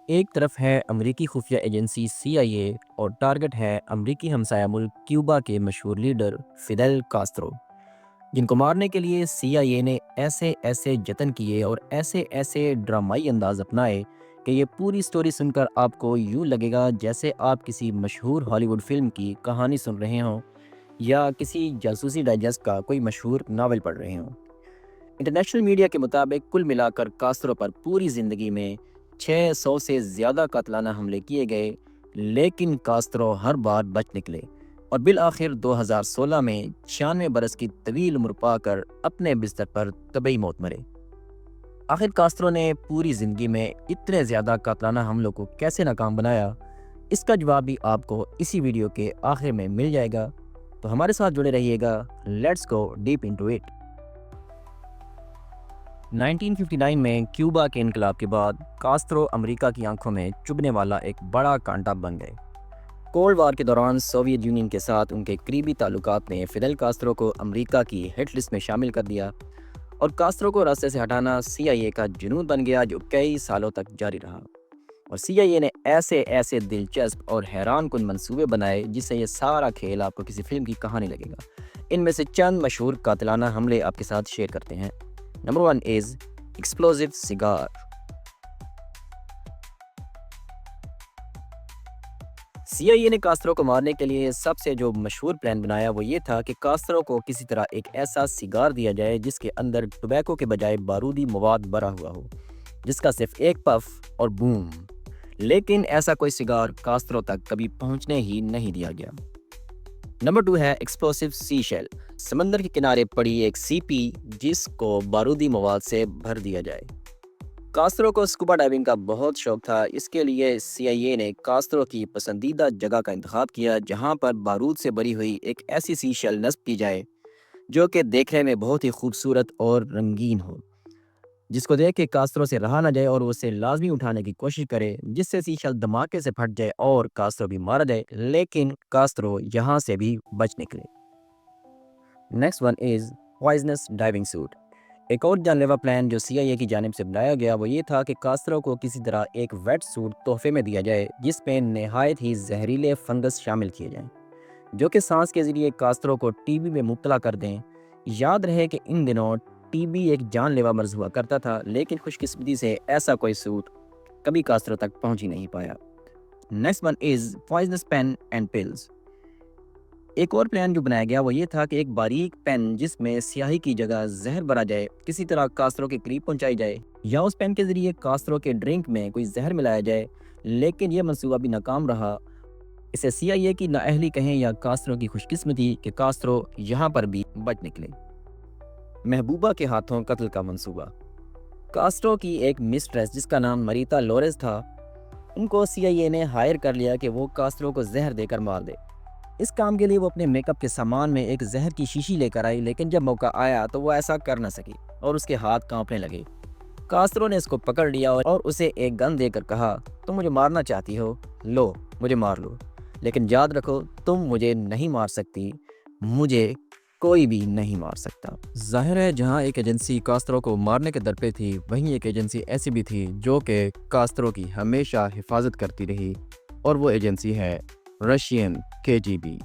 ایک طرف ہے امریکی خفیہ ایجنسی CIA اور ٹارگٹ ہے امریکی ہمسایہ ملک کیوبا کے مشہور لیڈر فیدل کاسترو، جن کو مارنے کے لیے CIA نے ایسے ایسے جتن کیے اور ایسے ایسے ڈرامائی انداز اپنائے کہ یہ پوری سٹوری سن کر آپ کو یوں لگے گا جیسے آپ کسی مشہور ہالی ووڈ فلم کی کہانی سن رہے ہوں یا کسی جاسوسی ڈائجسٹ کا کوئی مشہور ناول پڑھ رہے ہوں۔ انٹرنیشنل میڈیا کے مطابق کل ملا کر کاسترو پر پوری زندگی میں 600 سے زیادہ قاتلانہ حملے کیے گئے، لیکن کاسترو ہر بار بچ نکلے اور بالآخر 2016 میں 96 برس کی طویل عمر پا کر اپنے بستر پر طبعی موت مرے۔ آخر کاسترو نے پوری زندگی میں اتنے زیادہ قاتلانہ حملوں کو کیسے ناکام بنایا، اس کا جواب بھی آپ کو اسی ویڈیو کے آخر میں مل جائے گا، تو ہمارے ساتھ جڑے رہیے گا۔ Let's go deep into it. 1959 میں کیوبا کے انقلاب کے بعد کاسترو امریکہ کی آنکھوں میں چبھنے والا ایک بڑا کانٹا بن گئے۔ کولڈ وار کے دوران سوویت یونین کے ساتھ ان کے قریبی تعلقات نے فیدل کاسترو کو امریکہ کی ہٹ لسٹ میں شامل کر دیا اور کاسترو کو راستے سے ہٹانا CIA کا جنون بن گیا، جو کئی سالوں تک جاری رہا۔ اور CIA نے ایسے ایسے دلچسپ اور حیران کن منصوبے بنائے جس سے یہ سارا کھیل آپ کو کسی فلم کی کہانی لگے گا۔ ان میں سے چند مشہور قاتلانہ حملے آپ کے ساتھ شیئر کرتے ہیں۔ نمبر 1 از ایکسپلوزو سیگار۔ CIA نے کاسترو کو مارنے کے لیے سب سے جو مشہور پلان بنایا وہ یہ تھا کہ کاسترو کو کسی طرح ایک ایسا سیگار دیا جائے جس کے اندر ٹوبیکو کے بجائے بارودی مواد بھرا ہوا ہو، جس کا صرف ایک پف اور بوم۔ لیکن ایسا کوئی سیگار کاسترو تک کبھی پہنچنے ہی نہیں دیا گیا۔ نمبر 2 ہے ایکسپلوسیو سی شیل۔ سمندر کے کنارے پڑی ایک CP جس کو بارودی مواد سے بھر دیا جائے۔ کاسترو کو اسکوبا ڈائیونگ کا بہت شوق تھا، اس کے لیے CIA نے کاسترو کی پسندیدہ جگہ کا انتخاب کیا جہاں پر بارود سے بھری ہوئی ایک ایسی سی شیل نصب کی جائے جو کہ دیکھنے میں بہت ہی خوبصورت اور رنگین ہو، جس کو دیکھ کے کاسترو سے رہا نہ جائے اور اسے لازمی اٹھانے کی کوشش کرے، جس سے سی شیل دھماکے سے پھٹ جائے اور کاسترو بھی مارا جائے، لیکن کاسترو یہاں سے بھی بچ نکلے۔ Next one is poisonous diving suit. ایک اور جان لیوا پلان جو CIA کی جانب سے بنایا گیا وہ یہ تھا کہ کاسترو کو کسی طرح ایک ویٹ سوٹ تحفے میں دیا جائے جس میں نہایت ہی زہریلے فنگس شامل کیے جائیں جو کہ سانس کے ذریعے کاسترو کو TB میں مبتلا کر دیں۔ یاد رہے کہ ان دنوں TB ایک جان لیوا مرض ہوا کرتا تھا، لیکن خوش قسمتی سے ایسا کوئی سوٹ کبھی کاسترو تک پہنچ ہی نہیں پایا۔ Next one is poisonous pen and pills. ایک اور پلان جو بنایا گیا وہ یہ تھا کہ ایک باریک پین جس میں سیاہی کی جگہ زہر بھرا جائے کسی طرح کاسترو کے قریب پہنچائی جائے یا اس پین کے ذریعے کاسترو کے ڈرنک میں کوئی زہر ملایا جائے، لیکن یہ منصوبہ بھی ناکام رہا۔ اسے CIA کی نااہلی کہیں یا کاسترو کی خوش قسمتی کہ کاسترو یہاں پر بھی بچ نکلے۔ محبوبہ کے ہاتھوں قتل کا منصوبہ۔ کاسترو کی ایک مسٹریس جس کا نام مریتا لوریز تھا، ان کو CIA نے ہائر کر لیا کہ وہ کاسترو کو زہر دے کر مار دے۔ اس کام کے لیے وہ اپنے میک اپ کے سامان میں ایک زہر کی شیشی لے کر آئی، لیکن جب موقع آیا تو وہ ایسا کر نہ سکی اور اس کے ہاتھ کانپنے لگے۔ کاسترو نے اس کو پکڑ لیا اور اسے ایک گن دے کر کہا، تم مجھے مارنا چاہتی ہو، لو مجھے مار لو، لیکن یاد رکھو تم مجھے نہیں مار سکتی، مجھے کوئی بھی نہیں مار سکتا۔ ظاہر ہے جہاں ایک ایجنسی کاسترو کو مارنے کے در پہ تھی، وہیں ایک ایجنسی ایسی بھی تھی جو کہ کاسترو کی ہمیشہ حفاظت کرتی رہی، اور وہ ایجنسی ہے رشین KGB۔